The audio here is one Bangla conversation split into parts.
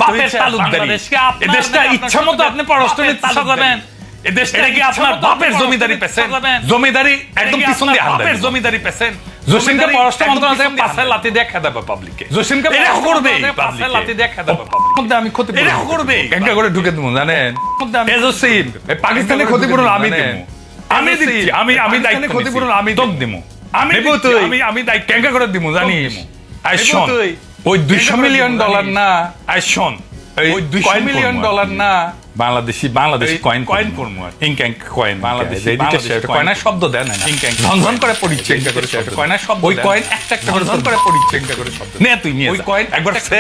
বাপের তালুকদারি, এই দেশটা ইচ্ছা মতো আপনি পররাষ্ট্রনীতি চালাবেন, এই দেশটা কি আপনার বাপের জমিদারি পেছেন, জমিদারি একদম পিছন দিয়ে বাপের জমিদারি পেছেন। জসিমকে পররাষ্ট্র মন্ত্রণালয়ে পাশায় লাথি দিয়ে খেদাবে পাবলিককে, জসিমকে এরা করবে পাশায় লাথি দিয়ে খেদাবে পাবলিক, আমি ক্ষতিপূরণ এরা করবে কেঙ্কা করে ঢুকে দেবো জানেন, এই জসিম এই পাকিস্তানে ক্ষতিপূরণ আমি দেব, আমি দিচ্ছি, আমি দায়িত্ব ক্ষতিপূরণ আমি তোক দেব, আমি দায়িত্ব কেঙ্কা করে দিব জানিস। আইসন ওই $200 মিলিয়ন না, আইসন ওই $200 মিলিয়ন না, বাংলাদেশি কয়েন করবো, ইনক্যাঙ্ক কয়েন বাংলাদেশি কয়েন শব্দ দেন না, ইনক্যাঙ্ক ঝনঝন করে পড়িচ্ছে করে কয়েন শব্দ, ওই কয়েন একটা একটা ঝনঝন করে পড়িচ্ছে করে শব্দ নে, তুই নিয়ে ওই কয়েন একবার সে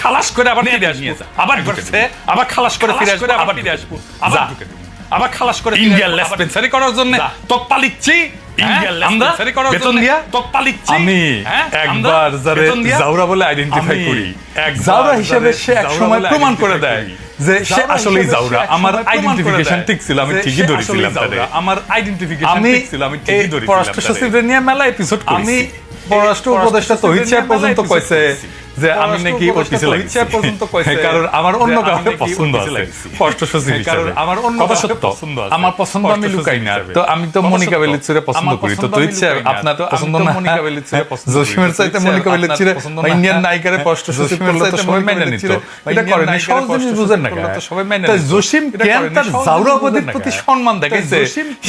খালাস করে আবার ফিরে আসবি, আবার ঘুরছে আবার খালাস করে ফিরে আসবে, আবার ফিরে আসবো, আবার খালাস করে ইন্ডিয়ান লেসপেন্সারি করার জন্য তোক পালিচ্ছি, আমি একবার জাউরা বলে আইডেন্টিফাই করি, জাউরা হিসেবে সে এক সময় প্রমাণ করে দেয় যে সে আসলেই জাউরা, আমার আইডেন্টিফিকেশন ঠিক ছিল, আমি ঠিকই ধরেছিলাম তারে, আমার আইডেন্টিফিকেশন ঠিক ছিল, আমি ঠিকই ধরেছিলাম। পররাষ্ট্র সচিবদের নিয়ে মেলা এপিসোড আমি পররাষ্ট্র উপদেষ্টা তৌহিদ সাহেব পর্যন্ত কইছে যে আমি নাকি ওর পিছে লাগছি, কারণ আমার অন্য কাউকে পছন্দ আছে পররাষ্ট্র সচিব হিসেবে, আমার অন্য কাউকে পছন্দ আছে, আমার পছন্দ আমি লুকাই না, তো আমি তো মনিকা বেলিচুরে পছন্দ করি, তো তৌহিদ সাহেব আপনার তো পছন্দ না, মনিকা বেলিচুরে পছন্দ, জসিমের চাইতে মনিকা বেলিচুরে ইন্ডিয়ান নায়িকারে পররাষ্ট্র সচিব করলে তো সবাই মেনে নিত, এটা করে না, সহজ জিনিস বুঝেন না কেন, সবাই মেনে নিত। জসিম কেন তার জাউরাবাদীর প্রতি সম্মান দেখাইছে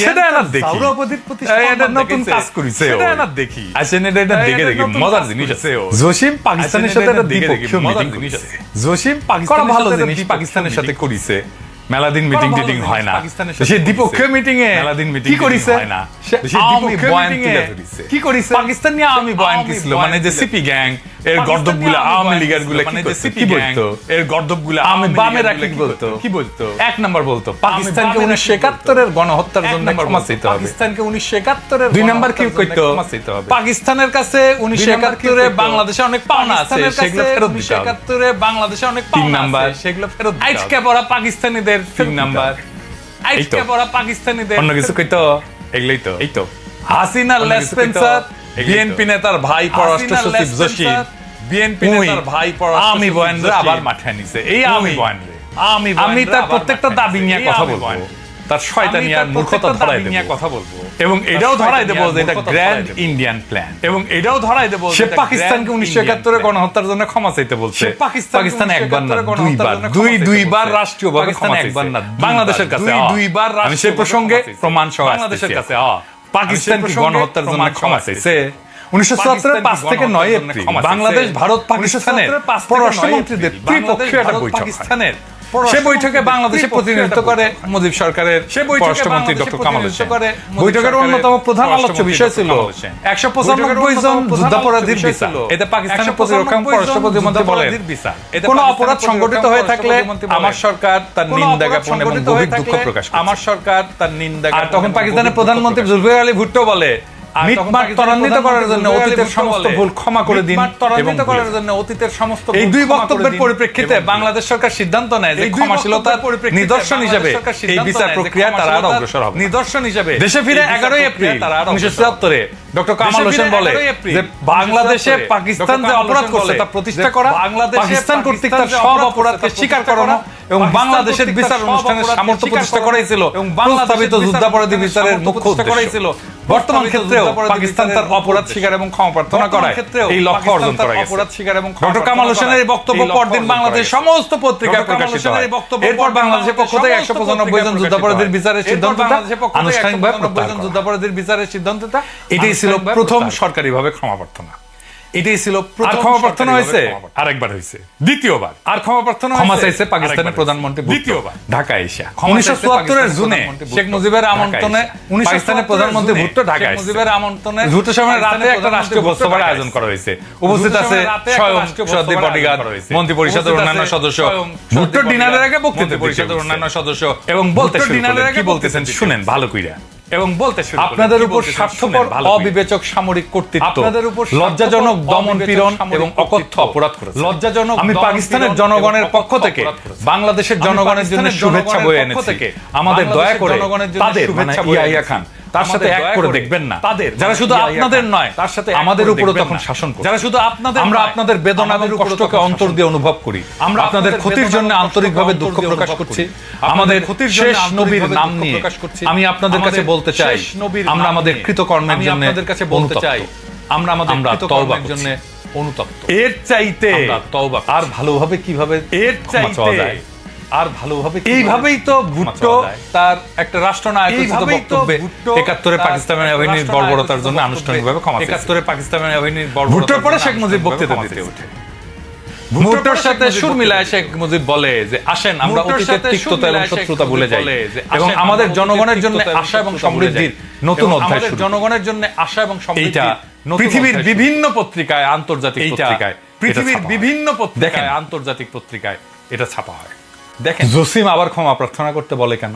সেটা না দেখি, জাউরাবাদীর প্রতি এটা নতুন কাজ করিছে, সেটা না দেখি, আসেন এটা দেখে দেখি মজার জিনিস আছে। জসিম পাকিস্তানের সাথে একটা দ্বিপক্ষীয় মিটিং করেছে, জসিম পাকিস্তানের ভালো জিনিস পাকিস্তানের সাথে করিছে, মেলাদিন মিটিং টিটিং হয় না, সেই দ্বিপক্ষীয় মিটিং এ মেলাদিন মিটিং কি করিছে, সেই দ্বিপক্ষীয় মিটিং এ কি করিছে, পাকিস্তান নিয়ে আমি বয়ান দিছিল, মানে যে সিপি গ্যাং এর গর্দবগুলা আওয়ামী লীগের গুলা মানে যে সিপি গ্যাং এর গর্দবগুলা আমি বামেরা কি বলতো, এক নাম্বার বলতো পাকিস্তানকে 1971 এর গণহত্যার জন্য ক্ষমা চাইতে হবে, পাকিস্তানকে 1971 এর দুই নাম্বার কি কইতো ক্ষমা চাইতে হবে, পাকিস্তানের কাছে 1971 এ বাংলাদেশে অনেক পাওনা আছে সেগুলো ফেরত দিতে হবে, 1971 এ বাংলাদেশে অনেক পাওনা আছে সেগুলো ফেরত দিতে হবে, আজকে পড়া পাকিস্তানিদের তিন নাম্বার, আজকে পড়া পাকিস্তানিদের অন্য কিছু কইতো, এগুলাই তো এই তো হাসিনা লেসপেন্সার বিএনপি নেতার ভাই পররাষ্ট্র সচিব জসিম, বিএনপি নেতার ভাই পররাষ্ট্র আমি বয়ানরে আবার মাঠে নিছে, এই আমি বয়ানরে আমি তার প্রত্যেকটা দাবি নিয়ে কথা বলবো, তার শয়তানি আর মূর্খতা ধরাই দেব কথা বলবো, এবং এটাও ধরাই দেব যে এটা গ্র্যান্ড ইন্ডিয়ান প্ল্যান, এবং এটাও ধরাই দেব সে পাকিস্তানকে 1971 এর গণহত্যার জন্য ক্ষমা চাইতে বলছে, পাকিস্তান একবার না দুইবার রাষ্ট্রীয়ভাবে ক্ষমা একবার না বাংলাদেশের কাছে, দুইবার আমি সেই প্রসঙ্গে প্রমাণ সহ বাংলাদেশের কাছে পাকিস্তান কি গণহত্যার জন্য ক্ষমা চাইছে। 1977 5 থেকে 9 এপ্রিল বাংলাদেশ ভারত পাকিস্তানের পররাষ্ট্রমন্ত্রীদের ত্রিপক্ষীয় একটা বৈঠক, পাকিস্তানের সে বৈঠকে বাংলাদেশে প্রতিনিধিত্ব করে মুজিব সরকারের পররাষ্ট্রমন্ত্রী ডক্টর কামাল হোসেন। বৈঠকের অন্যতম প্রধান আলোচ্য বিষয় ছিল 195 জন যুদ্ধাপরাধীর বিচার। এতে পাকিস্তানের প্রতিরক্ষা পররাষ্ট্র প্রতিমন্ত্রী বলেন, কোন অপরাধ সংগঠিত হয়ে থাকলে আমার সরকার তার নিন্দা জ্ঞাপন এবং গভীর দুঃখ প্রকাশ করে, আমার সরকার তার নিন্দা। আর তখন পাকিস্তানের প্রধানমন্ত্রী জুলফিকার আলী ভুট্টো বলে, মিটমাট ত্বরান্বিত করার জন্য অতীতের সমস্ত ভুল ক্ষমা করে দিন, ত্বরান্বিত করার জন্য অতীতের সমস্ত এই দুই বক্তব্যের পরিপ্রেক্ষিতে বাংলাদেশ সরকার সিদ্ধান্ত নেয় যে ক্ষমাশীলতার নিদর্শন হিসেবে এই বিচার প্রক্রিয়া তারা আরো অগ্রসর হবে। নিদর্শন হিসেবে দেশে ফিরে 11 এপ্রিল 1977 ডক্টর কামাল হোসেন বলে যে বাংলাদেশে পাকিস্তান যে অপরাধ করছে তা প্রতিষ্ঠা করা, পাকিস্তান কর্তৃক তার সব অপরাধকে স্বীকার করানো এবং বাংলাদেশের বিচার অনুষ্ঠানের সামর্থ্য প্রতিষ্ঠা করাই ছিল এবং প্রস্তাবিত যুদ্ধাপরাধী বিচারের মুখ্য উদ্দেশ্য ছিল। বর্তমান ক্ষেত্রেও পাকিস্তান তার অপরাধ স্বীকার এবং ক্ষমা প্রার্থনা করায় এই লক্ষ্য অর্জন করা গেছে। ডক্টর কামাল হোসেনের এই বক্তব্য পরদিন বাংলাদেশের সমস্ত পত্রিকায় প্রকাশিত হয়। এরপর বাংলাদেশের পক্ষ থেকে 195 জন যুদ্ধাপরাধীর বিচারের সিদ্ধান্তটা আনুষ্ঠানিকভাবে যুদ্ধাপরাধীর বিচারের সিদ্ধান্তটা এটাই ছিল প্রথম সরকারিভাবে ক্ষমা প্রার্থনা। এটাই ছিল প্রথম ক্ষমা প্রার্থনা হয়েছে, আরেকবার হয়েছে দ্বিতীয়বার আর ক্ষমা প্রার্থনা ক্ষমা চাইছে পাকিস্তানের প্রধানমন্ত্রী দ্বিতীয়বার ঢাকায় এসে 1974 এর জুনে শেখ মুজিবের আমন্ত্রণে পাকিস্তানের প্রধানমন্ত্রী ভুট্টো ঢাকায় মুজিবের আমন্ত্রণে ভুট্টোর সামনে রাতে একটা রাষ্ট্রীয় ভোজসভার আয়োজন করা হয়েছে। উপস্থিত আছে স্বয়ং সদী বডিগার্ড, মন্ত্রী পরিষদের অন্যান্য সদস্য। ভুট্টোর ডিনারের আগে বক্তৃতা পরিষদের অন্যান্য সদস্য এবং বলতে ডিনারের আগে বলতেছেন শুনেন ভালো কইরা এবং বলতে শুরু আপনাদের উপর স্বার্থপর অবিবেচক সামরিক কর্তৃত্ব, আপনাদের উপর লজ্জাজনক দমন পীড়ন এবং অকথ্য অপরাধ করেছে। লজ্জাজনক আমি পাকিস্তানের জনগণের পক্ষ থেকে বাংলাদেশের জনগণের জন্য শুভেচ্ছা বয়ে এনেছি। আমাদের দয়া করে তাদের শুভেচ্ছা বয়ে ইয়াহিয়া খান তার সাথে এক করে দেখবেন না, যারা শুধু আপনাদের নয় তার সাথে আমাদের উপরও তখন শাসন করে, যারা শুধু আপনাদের, আমরা আপনাদের বেদনা এবং কষ্টকে অন্তর দিয়ে অনুভব করি, আমরা আপনাদের ক্ষতির জন্য আন্তরিকভাবে দুঃখ প্রকাশ করছি, আমাদের শেষ নবীর নাম নিয়ে আমি আপনাদের কাছে বলতে চাই, আমরা আমাদের কৃতকর্মের জন্য আপনাদের কাছে বলতে চাই, আমরা আমাদের তওবার জন্য অনুতপ্ত। এর চাইতে তওবা আর ভালোভাবে কিভাবে এর চাইতে আর ভালোভাবে এইভাবেই তো ভুট্টো তার একটা রাষ্ট্রনায়কের বক্তব্যে ৭১ পাকিস্তানের বাহিনীর বর্বরতার জন্য আনুষ্ঠানিকভাবে ক্ষমা চেয়েছে। ৭১ পাকিস্তানের বাহিনীর ভুট্টোর পরে শেখ মুজিব বক্তৃতা দিতে ওঠে, ভুট্টোর সাথে সুর মিলায় শেখ মুজিব বলে যে আসেন আমরা অতীতের তিক্ততা এবং শত্রুতা ভুলে যাই এবং আমাদের জনগণের জন্য আশা এবং সমৃদ্ধির নতুন অধ্যায় শুরু, জনগণের জন্য আশা এবং সমৃদ্ধি। পৃথিবীর বিভিন্ন পত্রিকায়, আন্তর্জাতিক পত্রিকায়, পৃথিবীর বিভিন্ন পত্রিকায়, আন্তর্জাতিক পত্রিকায় এটা ছাপা হয়। দেখেন জসিম আবার ক্ষমা প্রার্থনা করতে বলে কেন?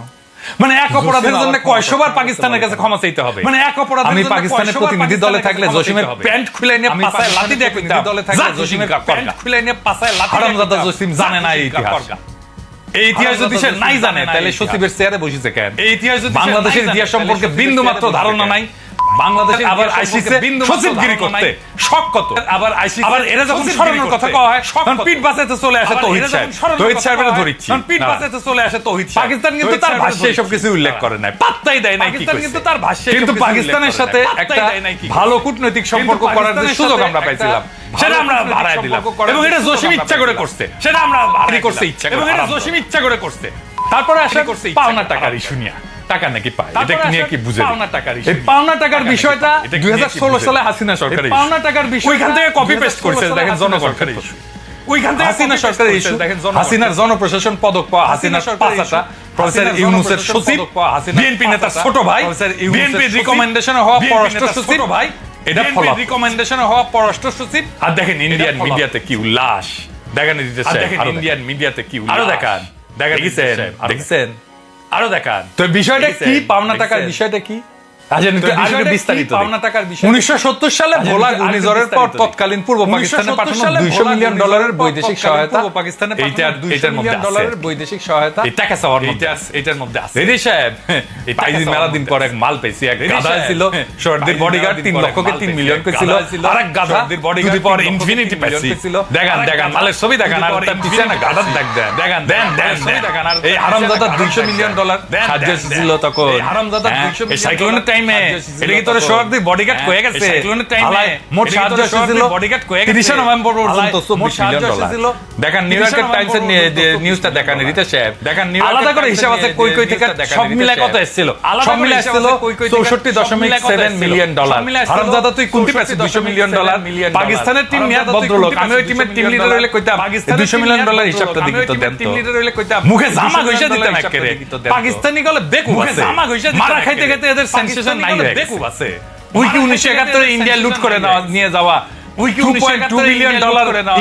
মানে এক অপরাধের জন্য কয়শবার পাকিস্তানের কাছে ক্ষমা চাইতে হবে? মানে এক অপরাধ, আমি পাকিস্তানের প্রতিনিধি দলে থাকলে জসিমের প্যান্ট খুলে নিয়ে পাছায় লাথি দিয়ে প্রতিনিধি দলে থাকলে জসিমের প্যান্ট খুলে নিয়ে পাছায় লাথি। হারামজাদা জসিম জানে না এই ইতিহাস। এই ইতিহাস যদি সে নাই জানে তাহলে সচিবের চেয়ারে বসেছে কেন? এই ইতিহাস যদি বাংলাদেশের ইতিহাস সম্পর্কে বিন্দু মাত্র ধারণা নাই, বাংলাদেশে আবার আইসিসি সচিবগিরি করতে শখ কত, আবার আইসিসি আবার এরা যখন সরানোর কথা কওয়া হয় তখন পিঠ বাঁচাতে চলে আসে তৌহিদ সাহেব, তৌহিদ সাহেবের ধরিচ্ছি তখন পিঠ বাঁচাতে চলে আসে তৌহিদ সাহেব। পাকিস্তান কিন্তু তার ভাষ্যে সব কিছু উল্লেখ করে নাই, পাত্তাই দেয় না। পাকিস্তান কিন্তু তার ভাষ্যে, কিন্তু পাকিস্তানের সাথে একটা ভালো কূটনৈতিক সম্পর্ক করার যে সুযোগ আমরা পাইছিলাম সেটা আমরা বাড়ায় দিলাম এবং এটা জসিম ইচ্ছা করে করছে, সেটা আমরা বাড়াই করতে ইচ্ছা করে, এবং এটা জসিম ইচ্ছা করে করছে। তারপরে আসা করছে পাওনা টাকার ইস্যু নিয়ে, টাকা নাকি পায়, এটা নিয়ে কি বুঝে? এই পাওনা টাকার বিষয়টা 2016 সালে হাসিনা সরকারের পাওনা টাকার বিষয় ওইখান থেকে কপি পেস্ট করেছে। দেখেন জনগণের ইস্যু, ওইখান থেকে হাসিনা সরকারের ইস্যু, দেখেন হাসিনার জনপ্রশাসন পদক পাওয়া, হাসিনার পাঁচটা প্রফেসর ইউনূসের সচিব, বিএনপি নেতার ছোট ভাই, বিএনপি রিকমেন্ডেশনে হওয়া পররাষ্ট্র সচিব, ভাই এটা ফলো রিকমেন্ডেশনে হওয়া পররাষ্ট্র সচিব। আর দেখেন ইন্ডিয়ান মিডিয়াতে কি উল্লাস, দেখেন ইন্ডিয়ান মিডিয়াতে কি উল্লাস, আরো দেখান, দেখেন আরো দেখান। তো বিষয়টা কি, পাওনা টাকার বিষয়টা কি? 1970 সালে ভোলা ঘূর্ণিঝড়ের পর তৎকালীন পূর্ব পাকিস্তানে পাঠানো $200 মিলিয়ন বৈদেশিক সহায়তা, পাকিস্তানে $200 মিলিয়ন বৈদেশিক সহায়তা, এই টাকা চাওয়ার মধ্যে এটার মধ্যে আছে। রেডি সাহেব, এই পাইজি মেলা দিন পর এক মাল পেয়েছি, এক গাধা ছিল শহরদের বডিগার্ড 3 লক্ষকে 3 মিলিয়ন কইছিল, আরেক গাধা বডিগার্ড পর ইনফিনিটি পেয়েছি। দেখান মালের ছবি দেখান, আর তার পিছনে না গাধার দাগ দেন ছবি দেখান। আর এই হারামজাদা $200 মিলিয়ন সাহায্য ছিল তখন, হারামজাদা 200 মিলিয়ন সাইক্লোনের টাইমে। এটা কি তোর শহরদের বডিগার্ড কয়ে গেছে? সাইক্লোনের টাইমে মোট সাহায্য ছিল বডিগার্ড কয়ে গেছে 30 নভেম্বর পর্যন্ত $24 মিলিয়ন। দেখেন নিউ ইয়র্কের টাইমসের নিউজটা দেখান রিতা সাহেব, দেখেন আলাদা করে হিসাব আছে কই থেকে সব মিলে কত এসেছিল, সব মিলে এসেছিল $64.7 মিলিয়ন। হারামজাদা তুই কোনটি পেছিস $200 মিলিয়ন? পাকিস্তানের টিম নিয়াত ভদ্রলোক, আমি ওই টিমের টিম লিডার হইলে কইতাম $200 মিলিয়ন হিসাবটা দিবি তো দেন, টিম লিডার হইলে কইতাম মুখে জামা ঘষে দিতাম একেবারে। পাকিস্তানি গলে বেকুব আছে, জামা ঘষে মারা খাইতে খাইতে এদের সেনসেশন নাই হয়ে গেছে। উইকি 1971 ইন্ডিয়া লুট করে নিয়ে যাওয়া, উইকি $2.2 বিলিয়ন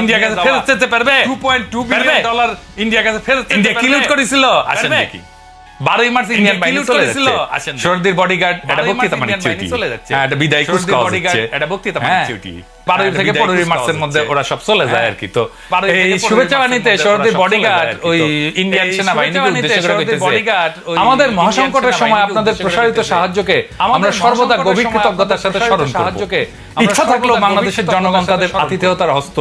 ইন্ডিয়া কাছে ফেরত দিতে পারবে? $2.2 বিলিয়ন ইন্ডিয়া কাছে ফেরত, ইন্ডিয়া কি লুট করেছিল আসেন দেখি। 12 মার্চ ইন্ডিয়ান বাহিনী চলে যাচ্ছে, শহরদের বডিগার্ড এটা বক্তৃতা মানে চিউটি, হ্যাঁ এটা বিদায় কুচকাওয়াজ হচ্ছে, এটা বক্তৃতা মানে চিউটি। 12 থেকে 15 মার্চের মধ্যে ওরা সব চলে যায় আর কি। তো এই শুভেচ্ছা বাণীতে শহরদের বডিগার্ড ওই ইন্ডিয়ান সেনাবাহিনীকে উদ্দেশ্য করে কইতেছে, আমাদের মহাসংকটের সময় আপনাদের প্রসারিত সাহায্যকে আমরা সর্বদা গভীর কৃতজ্ঞতার সাথে স্মরণ করব। ইচ্ছা থাকলেও বাংলাদেশের জনগণ তাদের আতিথেয়তার হস্ত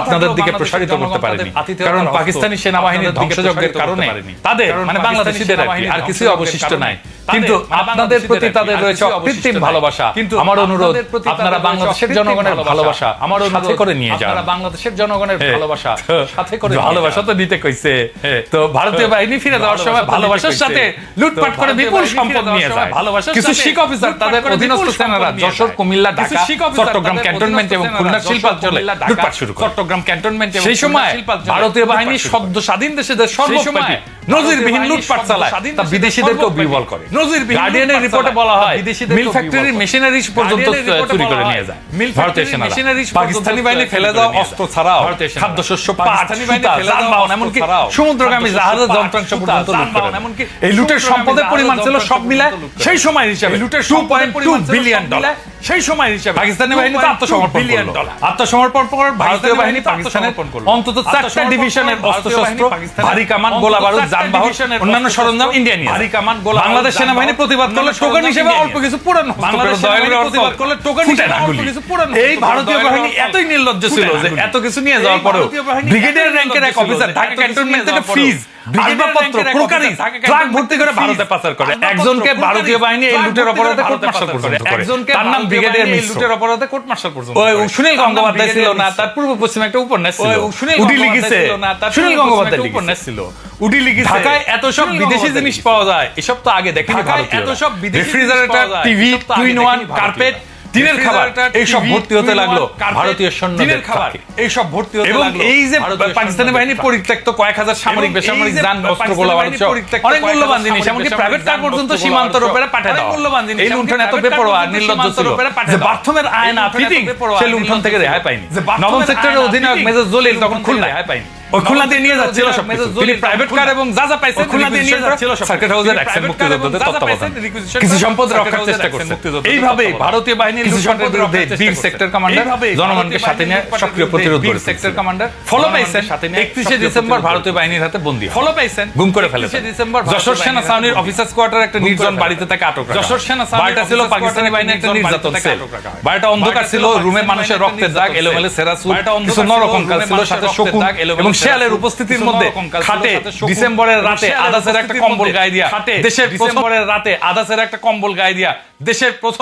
আপনাদের দিকে প্রসারিত করতে পারেনি, কারণ পাকিস্তানি সেনাবাহিনীর ধ্বংসযজ্ঞের কারণে তাদের মানে বাংলাদেশিদের আর কিছু অবশিষ্ট নাই। কিন্তু আপনাদের প্রতি তাদের রয়েছে অকৃত্রিম ভালোবাসা। কিন্তু আমার অনুরোধ, আপনারা বাংলাদেশের জনগণের ভালোবাসা আমার সাথে করে নিয়ে যান, আপনারা বাংলাদেশের জনগণের ভালোবাসা সাথে করে, ভালোবাসা তো দিতে কইছে। তো ভারতীয় বাহিনী ফিরে যাওয়ার সময় ভালোবাসার সাথে লুটপাট করে বিপুল সম্পদ নিয়ে যায়। কিছু শিখ অফিসার তাদের অধীনস্থ সেনারা যশোর, কুমিল্লা, ঢাকা, চট্টগ্রাম ক্যান্টনমেন্ট এবং খুলনা শিল্পাঞ্চলে লুটপাট শুরু করে। চট্টগ্রাম ক্যান্টনমেন্ট সেই সময় ভারতীয় বাহিনী সদ্য স্বাধীন দেশের সর্বব্যাপী নজিরবিহীন লুটপাট চালায়, তা বিদেশিদেরকেও বিবল করে। গার্ডিয়ানের রিপোর্টে বলা হয় মিল ফ্যাক্টরির মেশিনারিজ পর্যন্ত চুরি করে নিয়ে যায় ভারতীয় সেনারা। পাকিস্তানি বাহিনী ফেলে দেওয়া অস্ত্র ছাড়াও খাদ্যশস্য, পাট, সুতা, যানবাহন, এমনকি সমুদ্রগামী জাহাজের যন্ত্রাংশ পর্যন্ত লুট করে। এই লুটের সম্পদের পরিমাণ ছিল সব মিলায় সেই সময় হিসাবে $2.2 বিলিয়ন। সেই সময় হিসেবে পাকিস্তানি বাহিনী তো আত্মসমর্পণ করলো। আত্মসমর্পণ পর ভারতীয় বাহিনী পাকিস্তানের অন্তত 4টা ডিভিশনের অস্ত্রশস্ত্র, ভারী কামান, গোলা বারুদ, যানবাহন, অন্যান্য সরঞ্জাম ইন্ডিয়া নিয়ে ভারী কামান, গোলা, বাংলাদেশ সেনাবাহিনী প্রতিবাদ করলে টোকেন হিসেবে অল্প কিছু পুরান বাংলাদেশ সেনাবাহিনী প্রতিবাদ করলে টোকেন হিসেবে অল্প কিছু পুরান। এই ভারতীয় বাহিনী এতই নির্লজ্জ ছিল যে এত কিছু নিয়ে যাওয়ার পরেও ব্রিগেডিয়ার র্যাঙ্কের এক অফিসার ঢাকা ক্যান্টনমেন্ট থেকে ফিজ, আসবাবপত্র, ক্রোকারি ট্রাক ভর্তি করে ভারতে পাচার করে। একজনকে ভারতীয় বাহিনী এই লুটের অপরাধে কোর্ট মার্শাল পর্যন্ত করে। তার নাম ব্রিগেডিয়ার মিশ্র। লুটের অপরাধে কোর্ট মার্শাল পর্যন্ত করে। ওই সুনীল গঙ্গোপাধ্যায় ছিল না, তার পূর্ব পশ্চিমে একটা উপন্যাস ছিল, উডি লিখেছে। সুনীল গঙ্গোপাধ্যায় উপন্যাস ছিল, উডি লিখেছে। ঢাকায় এত সব বিদেশি জিনিস পাওয়া যায়, এসব তো আগে দেখেনি ভারতীয়রা। এত সব বিদেশি refrigerator, TV, twin one, carpet, দিনের খাবার, এই সব ভর্তি হতে লাগলো ভারতীয় সৈন্যদের খাবার, এই সব ভর্তি হতে লাগলো। এই যে পাকিস্তানি বাহিনী পরিত্যক্ত কয়েক হাজার সামরিক বেসামরিক যান, অস্ত্র, গোলা বারুদ, অনেক মূল্যবান জিনিস, এমনকি প্রাইভেট কার পর্যন্ত সীমান্তের উপরে পাঠায় দেওয়া। এই লুণ্ঠন এত বেপরোয়া নির্লজ্জ ছিল যে বাথরুমের আয়না ফিটিং সে লুণ্ঠন থেকে রেহাই পায়নি। নবম সেক্টরের অধিনায়ক মেজর জলিল তখন খুলনায় রেহাই পায়নি। ওই খুলনা দিয়ে নিয়ে যাচ্ছিল সব কিছু। তিনি প্রাইভেট কার এবং যা যা পাইছেন খুলনা দিয়ে নিয়ে যাচ্ছিল সব। সার্কিট হাউসের অ্যাকশন মুক্তিযোদ্ধাদের তত্ত্বাবধান কিছু সম্পদ রক্ষার চেষ্টা করছে। এইভাবে ভারতীয় বাহিনীর কিছু সম্পদের বিরুদ্ধে বীর সেক্টর কমান্ডার জনগণকে সাথে নিয়ে সক্রিয় প্রতিরোধ করেছে। সেক্টর কমান্ডার ফলো পাইছেন 31শে ডিসেম্বর ভারতীয় বাহিনীর হাতে বন্দি। ফলো পাইছেন গুম করে ফেলেছে। যশোর সেনা ছাউনির অফিসার্স কোয়ার্টার একটা নির্জন বাড়িতে তাকে আটক রাখা। যশোর সেনা বাড়িটা ছিল পাকিস্তানি বাহিনীর একটা নির্যাতন সেল। বাড়িটা অন্ধকার ছিল, রুমে মানুষের রক্তের দাগ, এলোমেলো সেরা চুল, কিছু নরকঙ্কাল ছিল, সাথে শকুন এবং শেয়ালের উপস্থিতির মধ্যে খাটে ডিসেম্বরের রাতে আদাসের একটা কম্বল গায়ে দিয়া দেশের প্রথম দেশের প্রথম